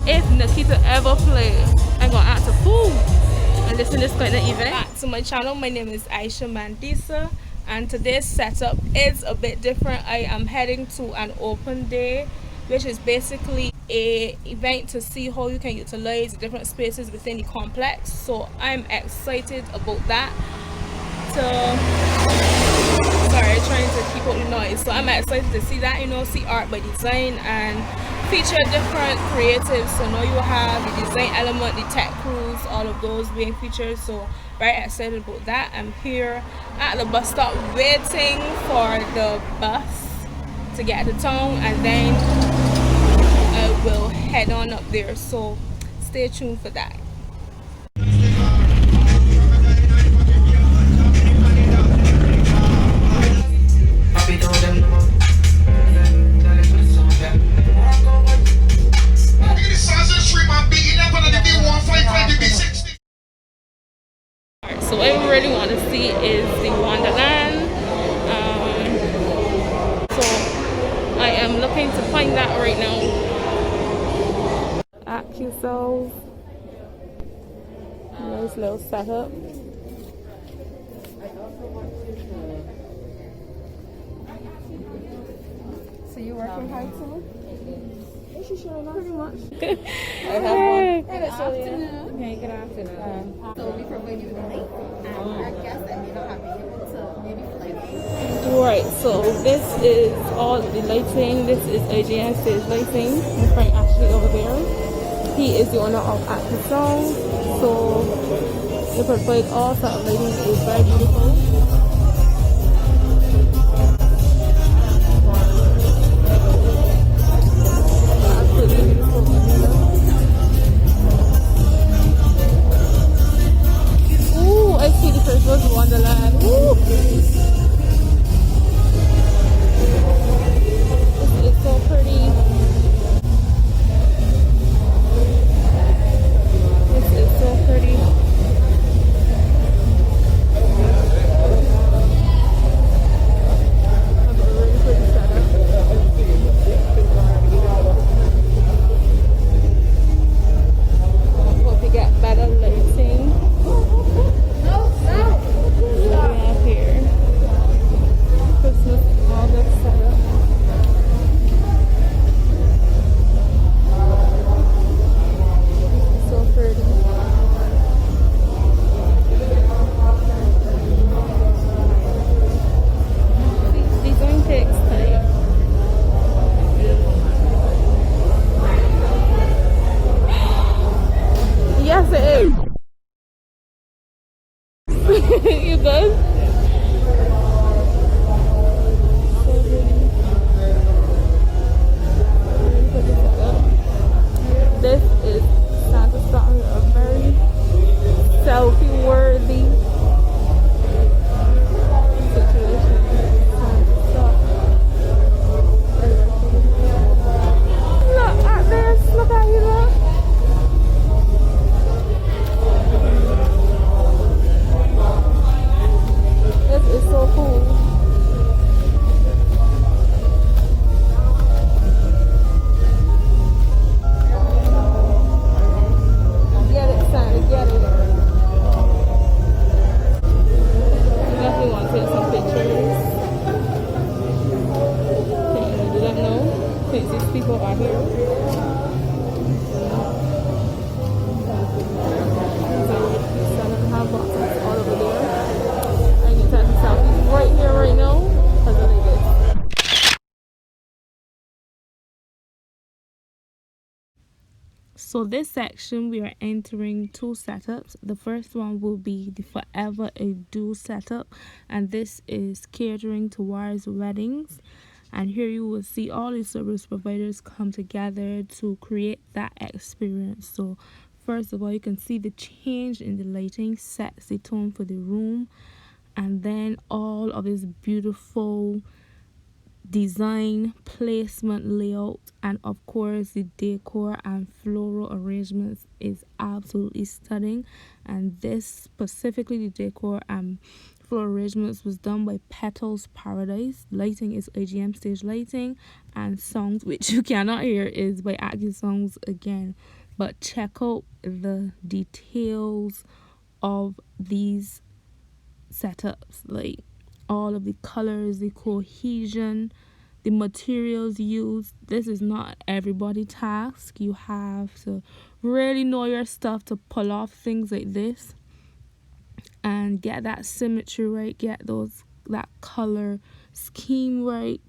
if Nikita ever play, I'm gonna act a fool and listen to this kind of event. Back to my channel. My name is Aisha Mandisa, and today's setup is a bit different. I am heading to an open day, which is basically a event to see how you can utilize different spaces within the complex. So I'm excited about that. Sorry, trying to keep up the noise. So I'm excited to see that, see art by design and feature different creatives. So now you have the design element, the tech crews, all of those being featured. So very excited about that. I'm here at the bus stop waiting for the bus to get to town, and then I will head on up there. So stay tuned for that. So what we really want to see is the Wonderland. So I am looking to find that right now. Ask yourselves. Nice little setup. So you working hard too? Pretty much. I have one. Good afternoon. Okay, good afternoon. So we provide you with a link, and our guests that may not be able to maybe play. Right, so this is all the lighting. This is AJN stage lighting. My friend Ashley over there. He is the owner of Unsung. So they provide all sort of lighting. It is very beautiful. Wonderland. Woo! This is so pretty. This is so pretty. Have a really pretty setup. Hope you get better lighting. You good? This is Santa starting a very selfie-worthy situation. Look at this. Look at you, look. It's so cool. Get it, Santa, get it. Definitely want to take some pictures. Okay, you don't know? Since these people are here. Santa have boxes all over there. Right here, right now, because I like it. So this section we are entering two setups. The first one will be the Forever a Do setup, and this is catering towards weddings. And here you will see all the service providers come together to create that experience. So first of all, you can see the change in the lighting sets the tone for the room. And then all of this beautiful design, placement, layout, and of course the decor and floral arrangements is absolutely stunning. And this specifically, the decor and floor arrangements was done by Petals Paradise. Lighting is AGM stage lighting, and songs which you cannot hear is by Songs again. But check out the details of these setups, like all of the colors, the cohesion, the materials used. This is not everybody task. You have to really know your stuff to pull off things like this and get that symmetry right, get that color scheme right.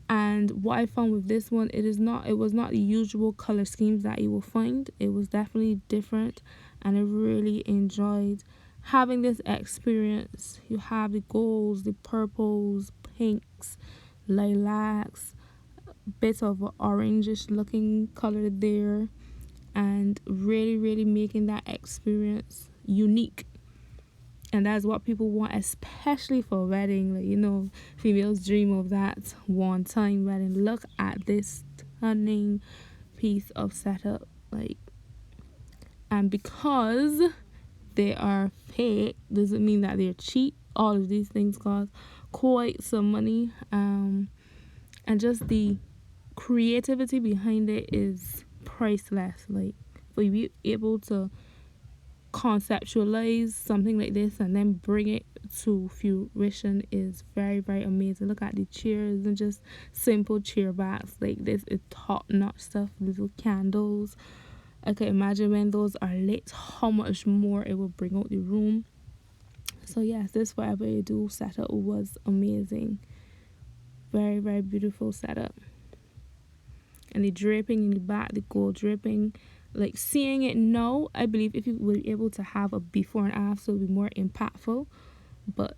And what I found with this one, it was not the usual color schemes that you will find. It was definitely different, and I really enjoyed having this experience. You have the golds, the purples, pinks, lilacs, bit of an orangish looking color there, and really making that experience unique. And that's what people want, especially for a wedding. Like, you know, females dream of that one-time wedding. Look at this stunning piece of setup. Like, and because they are fake doesn't mean that they're cheap. All of these things cost quite some money. And just the creativity behind it is priceless. Like, for you to be able to conceptualize something like this and then bring it to fruition is very amazing. Look at the chairs and just simple chair backs. Like, this is top-notch stuff. Little candles. I can imagine when those are lit how much more it will bring out the room. So yes, this Whatever You Do setup was amazing. Very beautiful setup. And the draping in the back, the gold draping, like seeing it now, I believe if you were able to have a before and after, it would be more impactful. But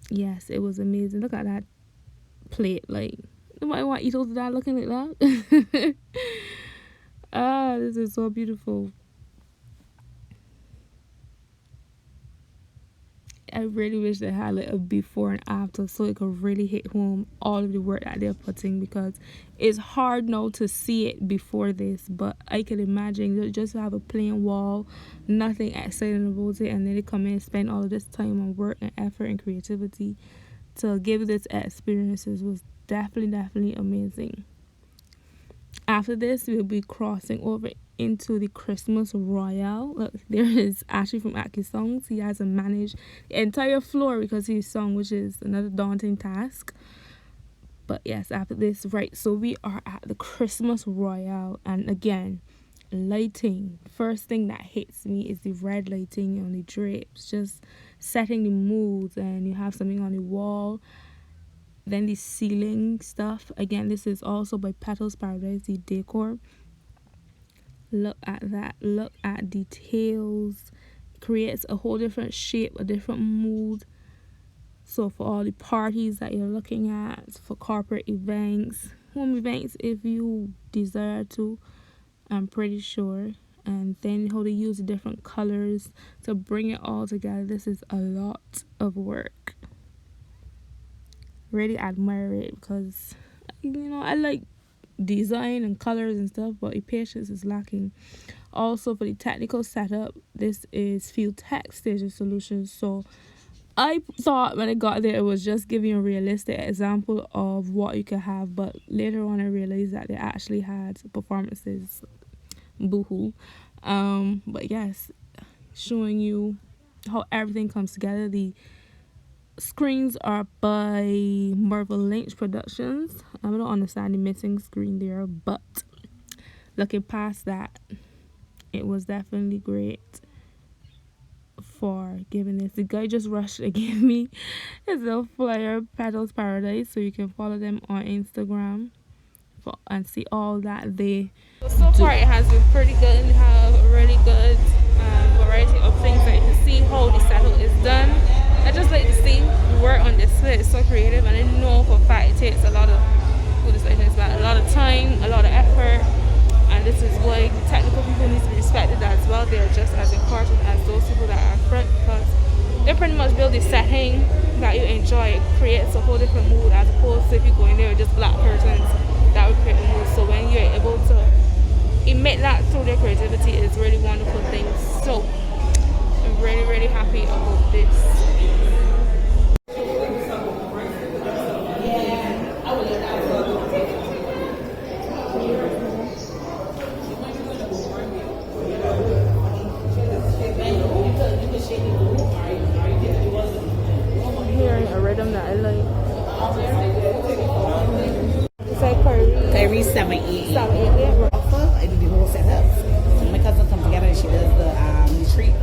yes, it was amazing. Look at that plate. Like, nobody want to eat all of that looking like that. This is so beautiful. I really wish they had like a before and after so it could really hit home all of the work that they're putting, because it's hard now to see it before this, but I can imagine just have a plain wall, nothing exciting about it, and then they come in and spend all of this time on work and effort and creativity to give this experiences was definitely amazing. After this, we'll be crossing over into the Christmas Royale. Look, there is Ashley from Songs. He has to manage the entire floor because he's sung, which is another daunting task. But yes, after this, right, so we are at the Christmas Royale, and again, lighting. First thing that hits me is the red lighting on the drapes, just setting the mood. And you have something on the wall. Then the ceiling stuff. Again, this is also by Petals Paradise, the Decor. Look at that. Look at details. It creates a whole different shape, a different mood. So for all the parties that you're looking at, for corporate events, home events if you desire to, I'm pretty sure. And then how they use the different colors to bring it all together. This is a lot of work. Really admire it because, you know, I like design and colors and stuff, but the patience is lacking. Also, for the technical setup, this is Field Tech Station Solutions. So I thought when I got there it was just giving a realistic example of what you could have, but later on I realized that they actually had performances. Boohoo. But yes, showing you how everything comes together. The screens are by Marvel Lynch Productions. I don't understand the missing screen there, but looking past that, it was definitely great for giving this. The guy just rushed to give me his little flyer, Petals Paradise, so you can follow them on Instagram and see all that they so far it has been pretty good. We have a really good variety of things that you can see how the setup is done. I just like to see the work on display. It's so creative, and I know for a fact it takes a lot of a lot of time, a lot of effort, and this is why the technical people need to be respected as well. They are just as important as those people that are front, because they pretty much build the setting that you enjoy. It creates a whole different mood as opposed to if you go in there with just black curtains, that would create a mood. So when you're able to emit that through their creativity, it's really wonderful things. So I'm really happy about this. every 7-8. 7-8. Offer, I do the whole setup. So my cousin comes together and she does the treats.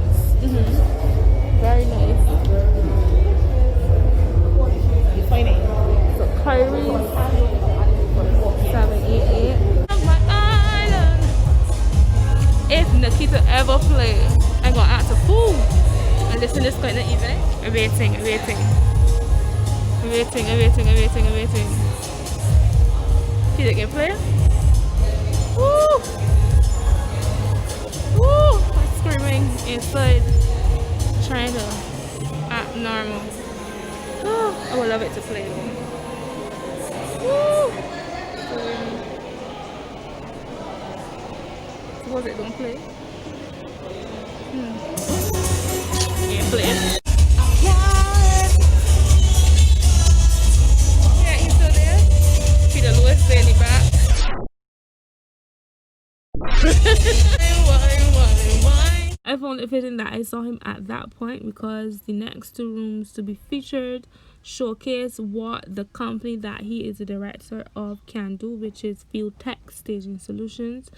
Very nice. You find it? So Kyrie's 788. My island. If Nikita ever play, I'm gonna act a fool and listen to this kind of event. I'm waiting. Nikita can play. Woo! Woo! I'm screaming inside, trying to act normal. I would love it to play though. Woo! Suppose it don't play. Yeah, play. Yeah, he's still there. Peter Lewis in the back. Why? I found it fitting that I saw him at that point because the next two rooms to be featured showcase what the company that he is the director of can do, which is Field Tech Staging Solutions.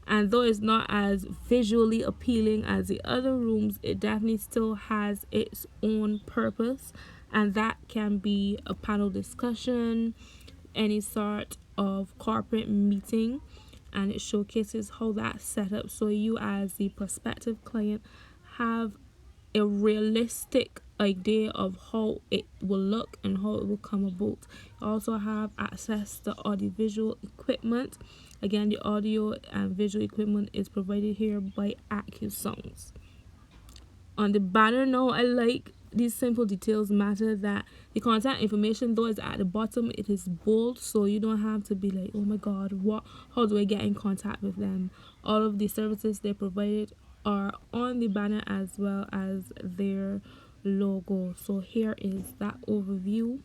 And though it's not as visually appealing as the other rooms, it definitely still has its own purpose, and that can be a panel discussion, any sort of corporate meeting, and it showcases how that's set up so you as the prospective client have a realistic idea of how it will look and how it will come about. You also have access to audiovisual equipment. Again, the audio and visual equipment is provided here by Unsung. On the banner now, I like these simple details matter that the contact information though is at the bottom, it is bold, so you don't have to be like, oh my god, how do I get in contact with them. All of the services they provided are on the banner as well as their logo. So here is that overview,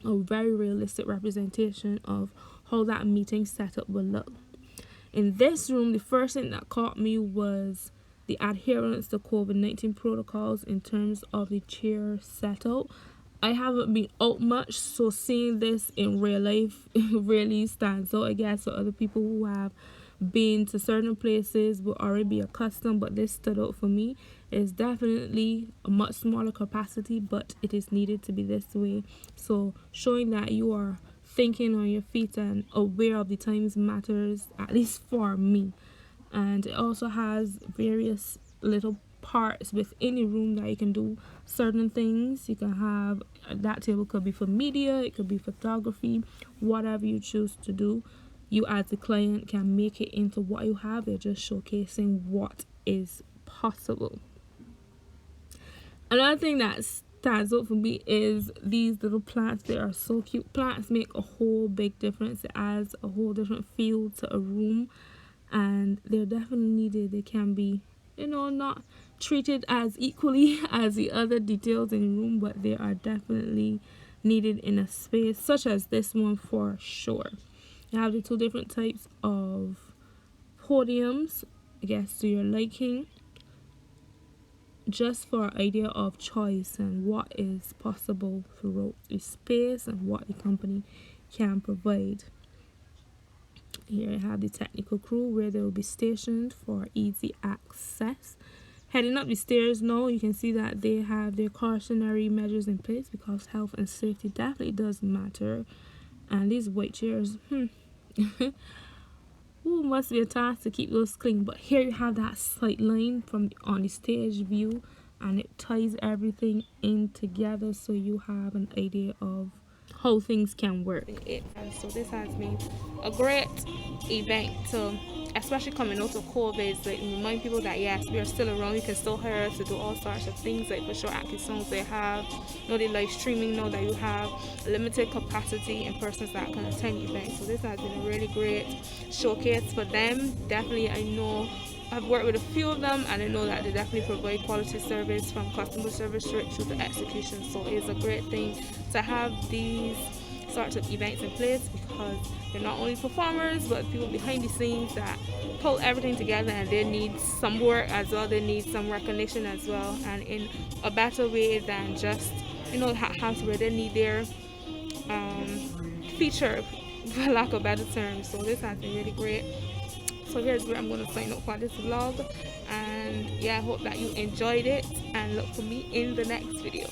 a very realistic representation of how that meeting setup will look. In this room, the first thing that caught me was the adherence to COVID-19 protocols in terms of the chair setup. I haven't been out much, so seeing this in real life really stands out, I guess, for other people who have been to certain places will already be accustomed, but this stood out for me. It's definitely a much smaller capacity, but it is needed to be this way. So showing that you are thinking on your feet and aware of the times matters, at least for me. And it also has various little parts within the room that you can do certain things. You can have that table, could be for media, it could be photography, whatever you choose to do. You as the client can make it into what you have. They're just showcasing what is possible. Another thing that stands out for me is these little plants. They are so cute. Plants make a whole big difference. It adds a whole different feel to a room, and they're definitely needed. They can be, not treated as equally as the other details in the room, but they are definitely needed in a space such as this one for sure. You have the two different types of podiums, I guess, to your liking, just for an idea of choice and what is possible throughout the space and what the company can provide. Here I have the technical crew where they will be stationed for easy access. Heading up the stairs now, you can see that they have their cautionary measures in place because health and safety definitely does matter. And these white chairs, must be a task to keep those clean. But here you have that sight line from on the stage view, and it ties everything in together so you have an idea of how things can work. And so this has been a great event to, especially coming out of COVID, like remind people that yes, we are still around. You can still hire us to do all sorts of things, like for sure active songs they have, the live streaming, know that you have limited capacity in persons that can attend events. So this has been a really great showcase for them. Definitely, I know I've worked with a few of them, and I know that they definitely provide quality service from customer service straight through to execution. So it's a great thing to have these sorts of events in place because they're not only performers but people behind the scenes that pull everything together, and they need some work as well. They need some recognition as well, and in a better way than just house where they need their feature for lack of better terms. So this has been really great. So here's where I'm going to sign up for this vlog, and yeah, I hope that you enjoyed it, and look for me in the next video.